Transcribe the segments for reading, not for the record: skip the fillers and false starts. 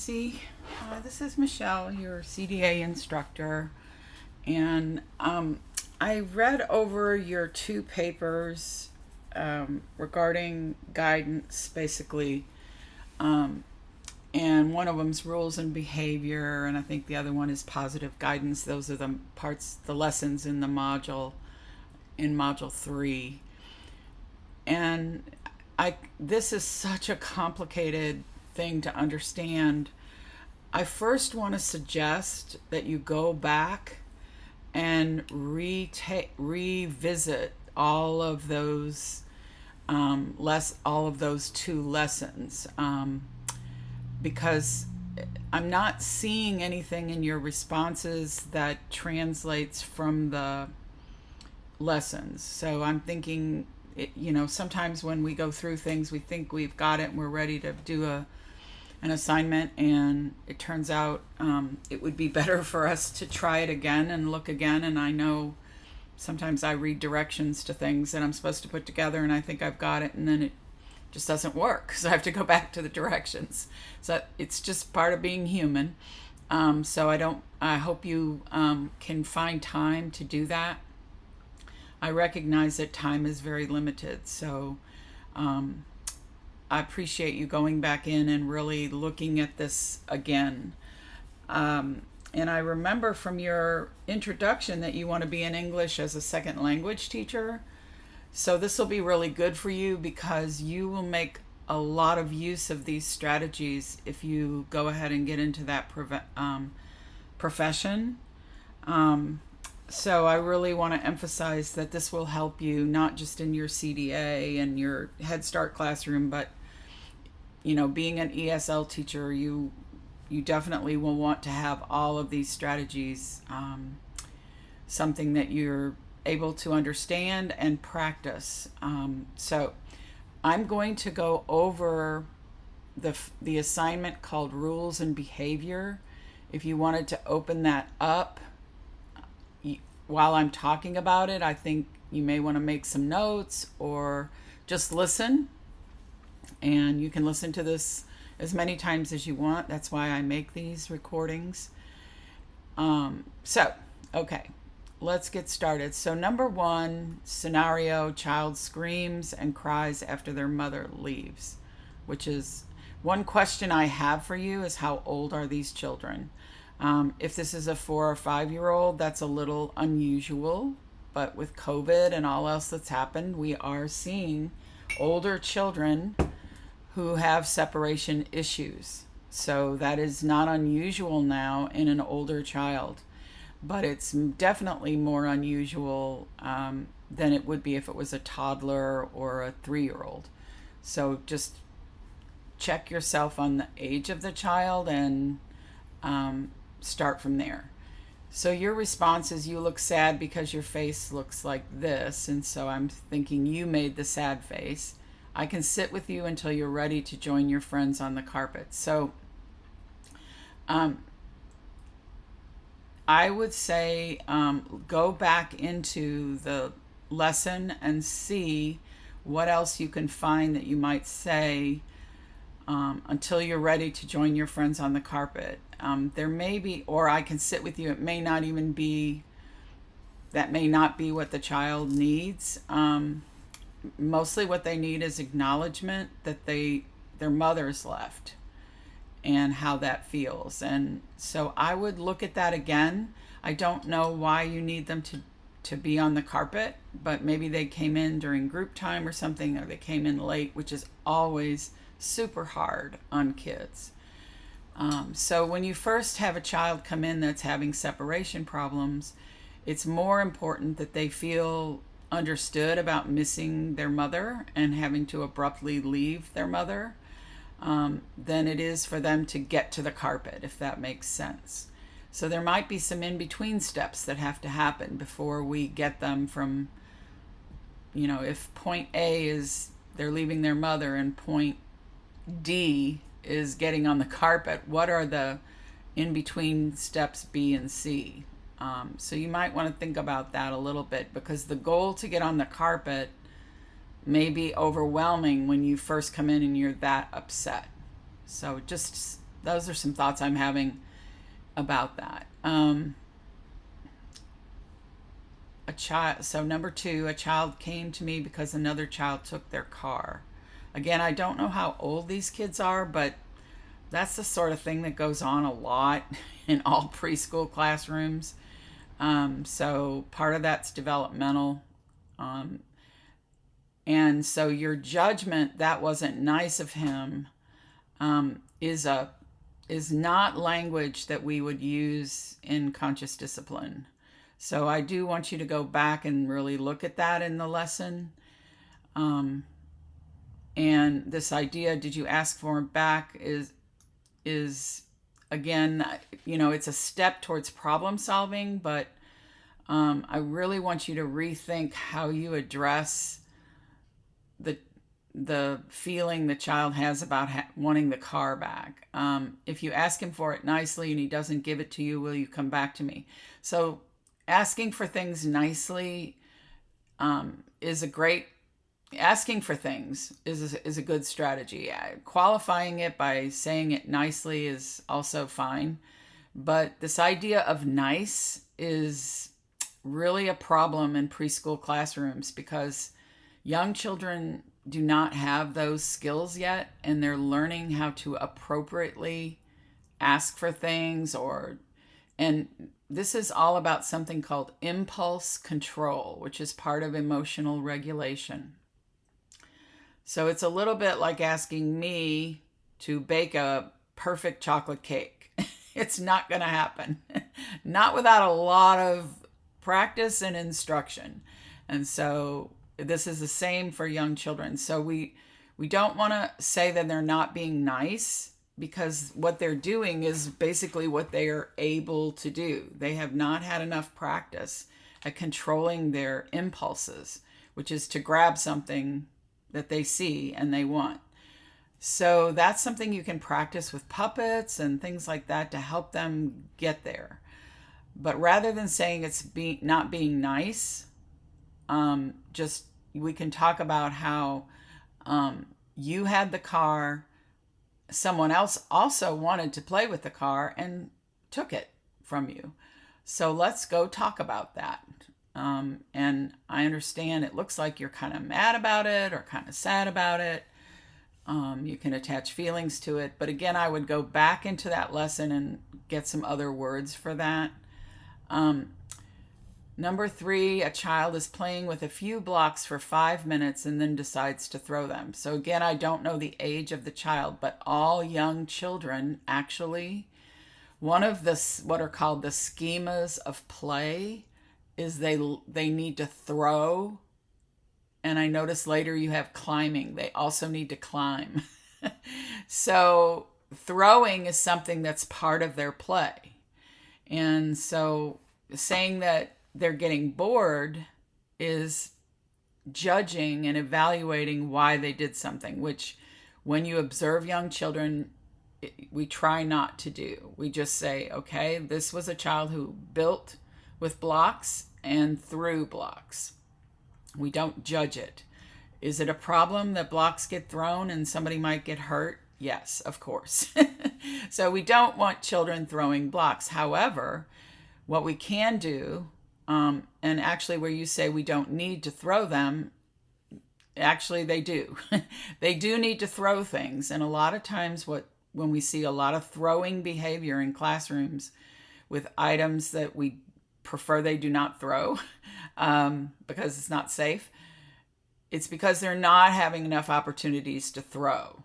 See, this is Michelle, your CDA instructor, and I read over your two papers regarding guidance, basically, um, and one of them's rules and behavior, and I think the other one is positive guidance. Those are the parts, the lessons in the module, in module 3, and this is such a complicated thing to understand. I first want to suggest that you go back and revisit all of those all of those two lessons, because I'm not seeing anything in your responses that translates from the lessons. So I'm thinking, sometimes when we go through things, we think we've got it and we're ready to do an assignment, and it turns out it would be better for us to try it again and look again. And I know sometimes I read directions to things that I'm supposed to put together and I think I've got it, and then it just doesn't work, so I have to go back to the directions. So it's just part of being human. I hope you can find time to do that. I recognize that time is very limited, so I appreciate you going back in and really looking at this again. And I remember from your introduction that you want to be an English as a second language teacher. So this will be really good for you because you will make a lot of use of these strategies if you go ahead and get into that profession. So I really want to emphasize that this will help you not just in your CDA and your Head Start classroom, but being an ESL teacher, you definitely will want to have all of these strategies, something that you're able to understand and practice. So I'm going to go over the assignment called Rules and Behavior. If you wanted to open that up while I'm talking about it, I think you may want to make some notes or just listen. And you can listen to this as many times as you want. That's why I make these recordings. Okay, let's get started. So number 1 scenario, child screams and cries after their mother leaves, which is one question I have for you is how old are these children? If this is a 4 or 5-year-old, that's a little unusual, but with COVID and all else that's happened, we are seeing older children who have separation issues. So that is not unusual now in an older child, but it's definitely more unusual than it would be if it was a toddler or a 3-year-old. So just check yourself on the age of the child and start from there. So your response is you look sad because your face looks like this, and so I'm thinking you made the sad face. I can sit with you until you're ready to join your friends on the carpet. So I would say go back into the lesson and see what else you can find that you might say until you're ready to join your friends on the carpet. There may be, or I can sit with you, it may not even be, that may not be what the child needs. Mostly what they need is acknowledgement that their mother's left and how that feels. And so I would look at that again. I don't know why you need them to be on the carpet, but maybe they came in during group time or something, or they came in late, which is always super hard on kids. So when you first have a child come in that's having separation problems, it's more important that they feel understood about missing their mother and having to abruptly leave their mother than it is for them to get to the carpet, if that makes sense. So there might be some in-between steps that have to happen before we get them from, if point A is they're leaving their mother and point D is getting on the carpet, what are the in-between steps B and C? So you might want to think about that a little bit, because the goal to get on the carpet may be overwhelming when you first come in and you're that upset. So just those are some thoughts I'm having about that. A child. So number 2, a child came to me because another child took their car. Again, I don't know how old these kids are, but that's the sort of thing that goes on a lot in all preschool classrooms. So part of that's developmental. Um, and so your judgment, that wasn't nice of him, is not language that we would use in conscious discipline. So I do want you to go back and really look at that in the lesson. And this idea, did you ask for him back, is again, it's a step towards problem solving, but I really want you to rethink how you address the feeling the child has about wanting the car back. If you ask him for it nicely and he doesn't give it to you, will you come back to me? So asking for things nicely is a great. Asking for things is a good strategy. Qualifying it by saying it nicely is also fine. But this idea of nice is really a problem in preschool classrooms because young children do not have those skills yet, and they're learning how to appropriately ask for things, and this is all about something called impulse control, which is part of emotional regulation. So it's a little bit like asking me to bake a perfect chocolate cake. It's not going to happen. Not without a lot of practice and instruction. And so this is the same for young children. So we don't want to say that they're not being nice, because what they're doing is basically what they are able to do. They have not had enough practice at controlling their impulses, which is to grab something that they see and they want. So that's something you can practice with puppets and things like that to help them get there. But rather than saying it's not being nice, just we can talk about how you had the car, someone else also wanted to play with the car and took it from you. So let's go talk about that. And I understand it looks like you're kind of mad about it or kind of sad about it. You can attach feelings to it. But again, I would go back into that lesson and get some other words for that. Number 3, a child is playing with a few blocks for 5 minutes and then decides to throw them. So again, I don't know the age of the child, but all young children actually, one of the what are called the schemas of play is they need to throw. And I notice later you have climbing. They also need to climb. So throwing is something that's part of their play. And so saying that they're getting bored is judging and evaluating why they did something, which when you observe young children, we try not to do. We just say, okay, this was a child who built with blocks and threw blocks. We don't judge it. Is it a problem that blocks get thrown and somebody might get hurt? Yes, of course. So we don't want children throwing blocks. However, what we can do, and actually where you say we don't need to throw them, actually they do. They do need to throw things. And a lot of times when we see a lot of throwing behavior in classrooms with items that we prefer they do not throw because it's not safe, it's because they're not having enough opportunities to throw.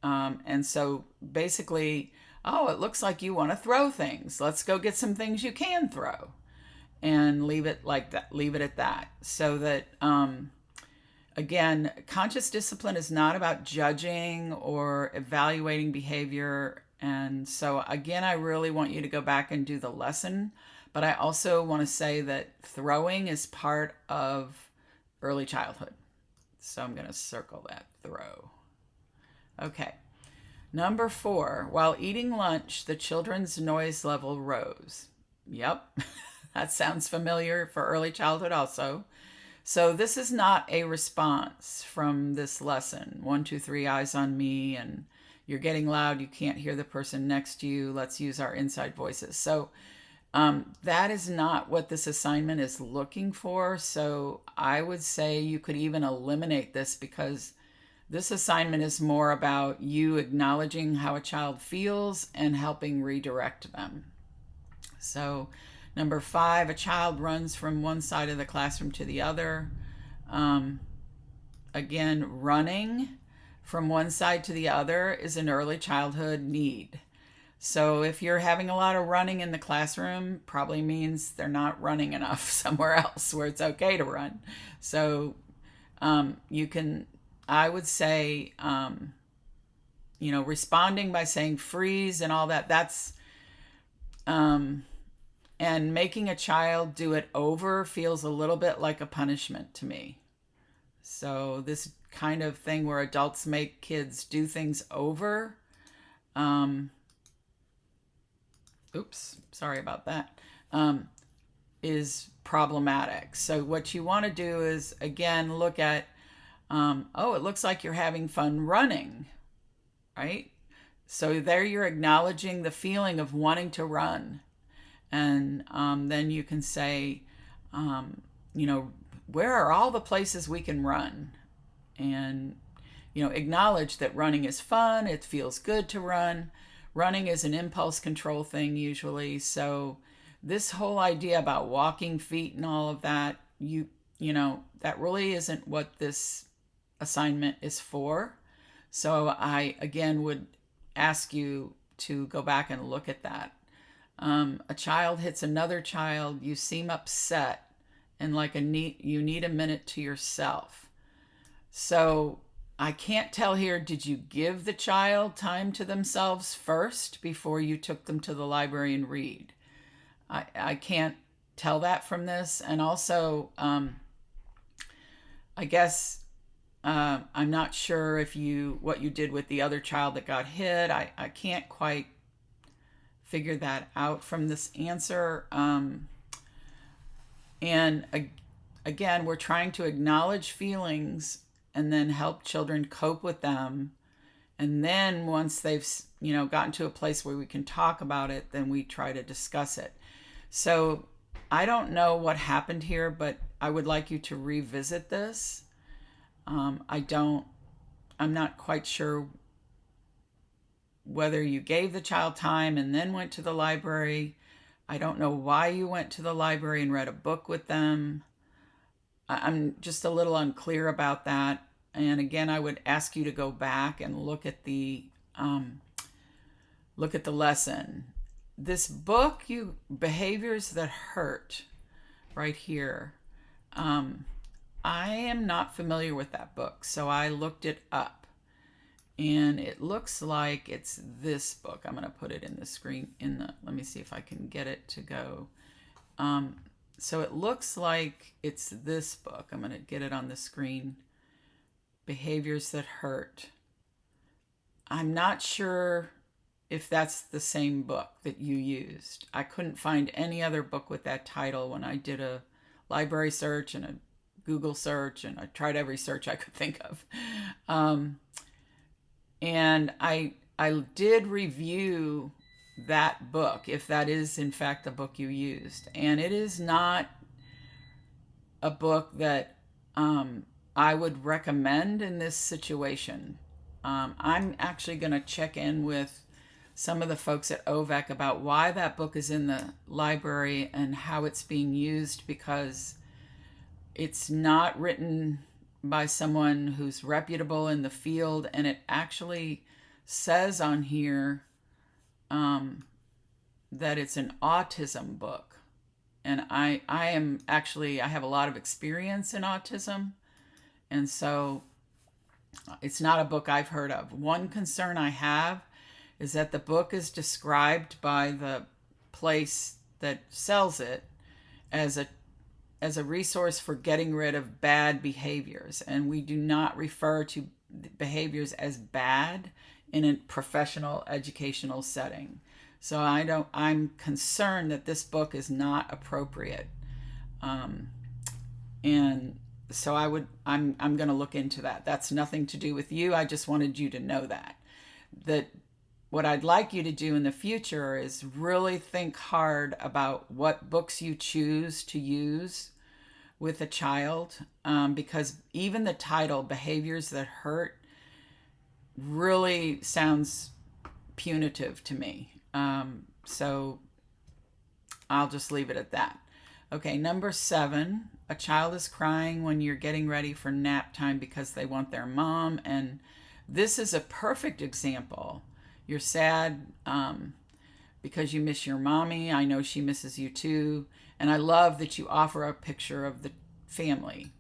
And so basically, oh, it looks like you want to throw things. Let's go get some things you can throw and leave it like that. Leave it at that. So that, again, conscious discipline is not about judging or evaluating behavior. And so again, I really want you to go back and do the lesson. But I also want to say that throwing is part of early childhood. So I'm going to circle that, throw. Okay. Number 4, while eating lunch, the children's noise level rose. Yep, that sounds familiar for early childhood also. So this is not a response from this lesson, 1, 2, 3, eyes on me, and you're getting loud, you can't hear the person next to you, let's use our inside voices. So that is not what this assignment is looking for. So I would say you could even eliminate this, because this assignment is more about you acknowledging how a child feels and helping redirect them. So number 5, a child runs from one side of the classroom to the other. Again, running from one side to the other is an early childhood need. So if you're having a lot of running in the classroom, probably means they're not running enough somewhere else where it's okay to run. So you can, I would say, responding by saying freeze and all that, that's, and making a child do it over feels a little bit like a punishment to me. So this kind of thing where adults make kids do things over, oops, sorry about that, is problematic. So what you want to do is, again, look at, oh, it looks like you're having fun running, right? So there you're acknowledging the feeling of wanting to run. And then you can say, where are all the places we can run? And, acknowledge that running is fun. It feels good to run. Running is an impulse control thing usually. So this whole idea about walking feet and all of that, that really isn't what this assignment is for. So I, again, would ask you to go back and look at that. A child hits another child, you seem upset, and you need a minute to yourself. So I can't tell here, did you give the child time to themselves first before you took them to the library and read? I can't tell that from this. And also, I guess I'm not sure what you did with the other child that got hit. I can't quite figure that out from this answer. And again, we're trying to acknowledge feelings and then help children cope with them. And then once they've, gotten to a place where we can talk about it, then we try to discuss it. So I don't know what happened here, but I would like you to revisit this. I'm not quite sure whether you gave the child time and then went to the library. I don't know why you went to the library and read a book with them. I'm just a little unclear about that. And again, I would ask you to go back and look at the lesson. This book, Behaviors That Hurt, right here. I am not familiar with that book, so I looked it up. And it looks like it's this book. I'm going to put it in the screen, let me see if I can get it to go. So it looks like it's this book. I'm going to get it on the screen. Behaviors That Hurt. I'm not sure if that's the same book that you used. I couldn't find any other book with that title when I did a library search and a Google search, and I tried every search I could think of. And I did review that book, if that is in fact the book you used. And it is not a book that I would recommend in this situation. I'm actually going to check in with some of the folks at OVEC about why that book is in the library and how it's being used, because it's not written by someone who's reputable in the field, and it actually says on here that it's an autism book. And I have a lot of experience in autism, and so it's not a book I've heard of. One concern I have is that the book is described by the place that sells it as a resource for getting rid of bad behaviors. And we do not refer to behaviors as bad in a professional educational setting. So I'm concerned that this book is not appropriate. And so I'm going to look into that. That's nothing to do with you. I just wanted you to know that. that what I'd like you to do in the future is really think hard about what books you choose to use with a child, because even the title, Behaviors That Hurt, really sounds punitive to me. So I'll just leave it at that. Okay, number 7, a child is crying when you're getting ready for nap time because they want their mom. And this is a perfect example. You're sad because you miss your mommy. I know she misses you too. And I love that you offer a picture of the family.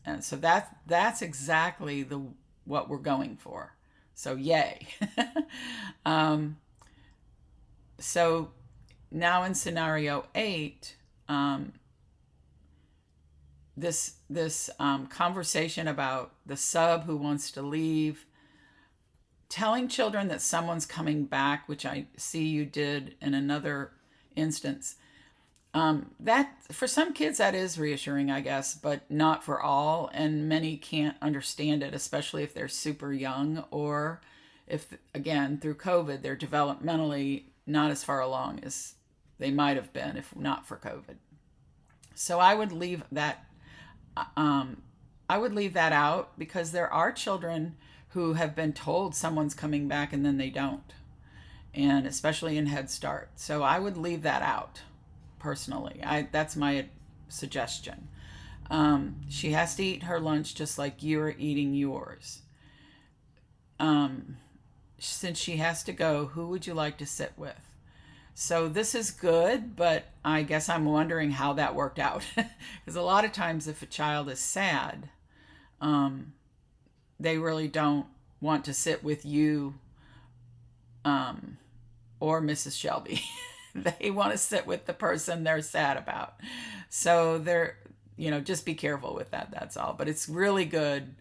And so that's exactly what we're going for. So yay. So now in scenario 8, this conversation about the sub who wants to leave, telling children that someone's coming back, which I see you did in another instance. That for some kids that is reassuring, I guess, but not for all, and many can't understand it, especially if they're super young, or if, again, through COVID, they're developmentally not as far along as they might have been if not for COVID. So I would leave that out, because there are children who have been told someone's coming back and then they don't, and especially in Head Start. So I would leave that out. Personally, that's my suggestion. She has to eat her lunch just like you're eating yours. Since she has to go, who would you like to sit with? So this is good, but I guess I'm wondering how that worked out. Because a lot of times if a child is sad, they really don't want to sit with you or Mrs. Shelby. They want to sit with the person they're sad about. So they're, just be careful with that. That's all. But it's really good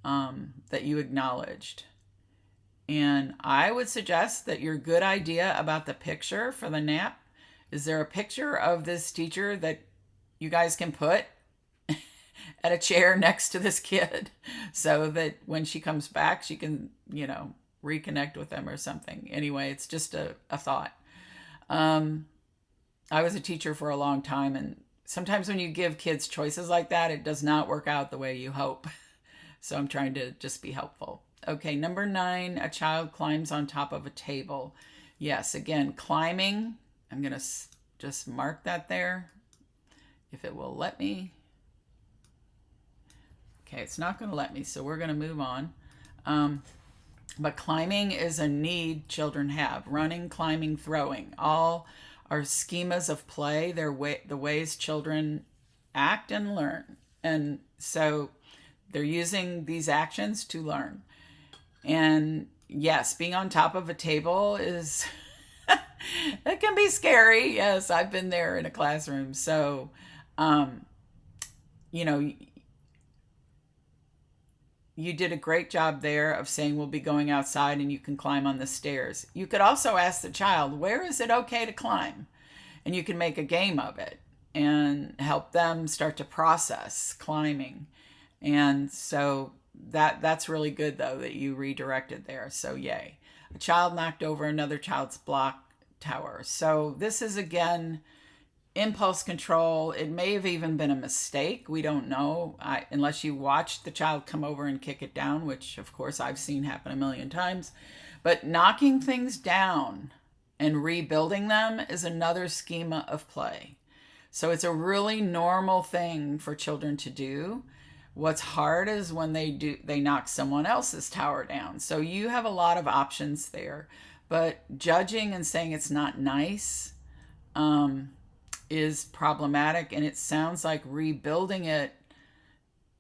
that you acknowledged. And I would suggest that your good idea about the picture for the nap, is there a picture of this teacher that you guys can put at a chair next to this kid so that when she comes back, she can, reconnect with them or something. Anyway, it's just a thought. I was a teacher for a long time, and sometimes when you give kids choices like that, it does not work out the way you hope. So I'm trying to just be helpful. Okay, number 9, a child climbs on top of a table. Yes, again, climbing. I'm going to just mark that there, if it will let me. Okay, it's not going to let me, so we're going to move on. But climbing is a need children have. Running, climbing, throwing, all are schemas of play. They're the ways children act and learn. And so they're using these actions to learn. And yes, being on top of a table is, it can be scary. Yes, I've been there in a classroom. So, you did a great job there of saying we'll be going outside and you can climb on the stairs. You could also ask the child, where is it okay to climb? And you can make a game of it and help them start to process climbing. And so that's really good, though, that you redirected there. So yay. A child knocked over another child's block tower. So this is, again, impulse control. It may have even been a mistake. We don't know, unless you watch the child come over and kick it down, which, of course, I've seen happen a million times. But knocking things down and rebuilding them is another schema of play. So it's a really normal thing for children to do. What's hard is when they knock someone else's tower down. So you have a lot of options there. But judging and saying it's not nice is problematic, and it sounds like rebuilding it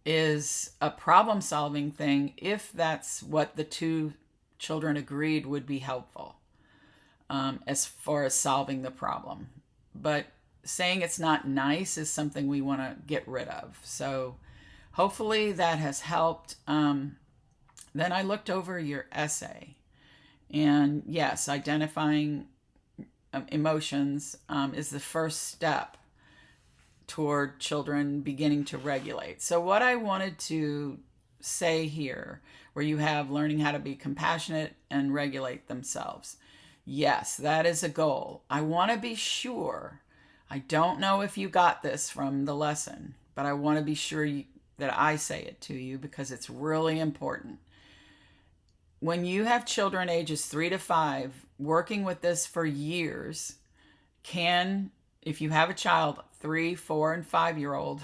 is a problem-solving thing if that's what the two children agreed would be helpful as far as solving the problem. But saying it's not nice is something we want to get rid of. So hopefully that has helped. Then I looked over your essay, and yes, identifying emotions is the first step toward children beginning to regulate. So what I wanted to say here, where you have learning how to be compassionate and regulate themselves. Yes, that is a goal. I want to be sure. I don't know if you got this from the lesson, but I want to be sure that I say it to you because it's really important. When you have children ages 3 to 5, working with this for years can, if you have a child 3, 4, and 5-year-old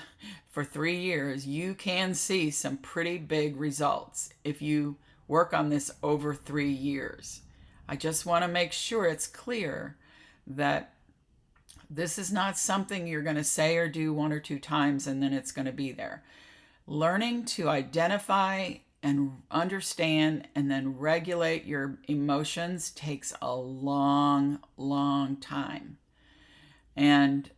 for 3 years, you can see some pretty big results if you work on this over 3 years. I just want to make sure it's clear that this is not something you're going to say or do 1 or 2 times and then it's going to be there. Learning to identify and understand and then regulate your emotions takes a long, long time. And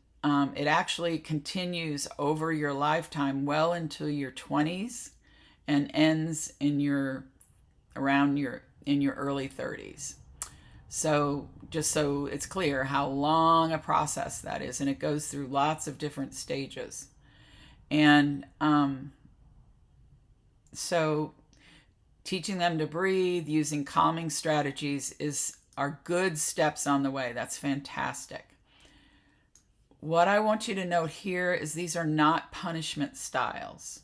it actually continues over your lifetime, well into your 20s, and ends in your early 30s. So just so it's clear how long a process that is, and it goes through lots of different stages. And so teaching them to breathe, using calming strategies are good steps on the way. That's fantastic. What I want you to note here is these are not punishment styles.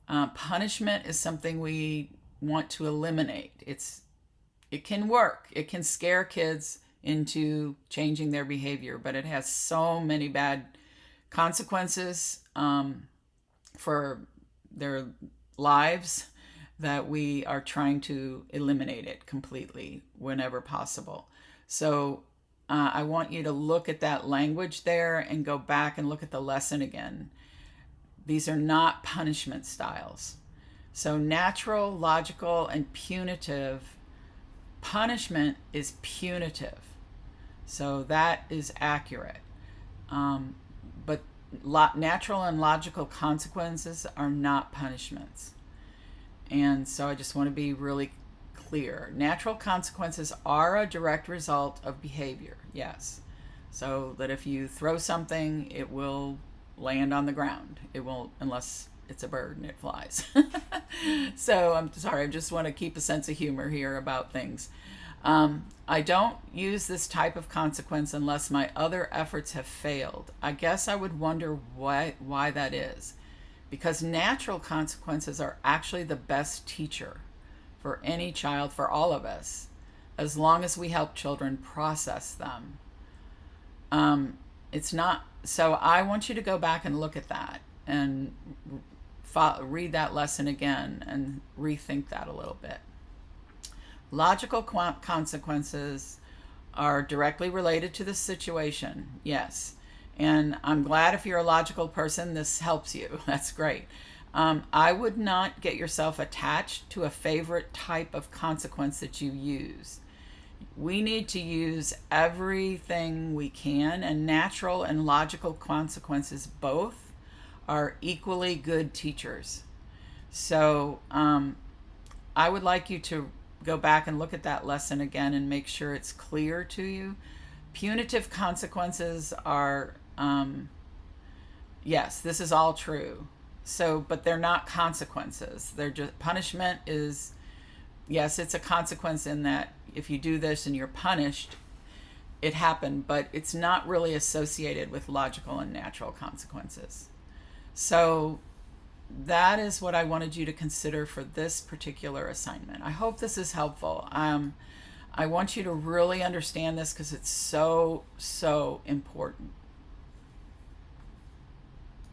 Punishment is something we want to eliminate. It can work. It can scare kids into changing their behavior, but it has so many bad consequences for their lives that we are trying to eliminate it completely whenever possible. So I want you to look at that language there and go back and look at the lesson again. These are not punishment styles. So natural, logical, and punitive. Punishment is punitive. So that is accurate. But natural and logical consequences are not punishments. And so I just want to be really clear. Natural consequences are a direct result of behavior, yes. So that if you throw something, it will land on the ground. It won't, unless it's a bird and it flies. So I'm sorry, I just want to keep a sense of humor here about things. I don't use this type of consequence unless my other efforts have failed. I guess I would wonder why that is. Because natural consequences are actually the best teacher for any child, for all of us, as long as we help children process them. It's not, so I want you to go back and look at that and read that lesson again and rethink that a little bit. Logical consequences are directly related to the situation, yes. And I'm glad if you're a logical person, this helps you. That's great. I would not get yourself attached to a favorite type of consequence that you use. We need to use everything we can, and natural and logical consequences both are equally good teachers. So I would like you to go back and look at that lesson again and make sure it's clear to you. Punitive consequences are, yes, this is all true. So, but they're not consequences. They're just, punishment is, yes, it's a consequence in that if you do this and you're punished, it happened, but it's not really associated with logical and natural consequences. So that is what I wanted you to consider for this particular assignment. I hope this is helpful. I want you to really understand this because it's so, so important.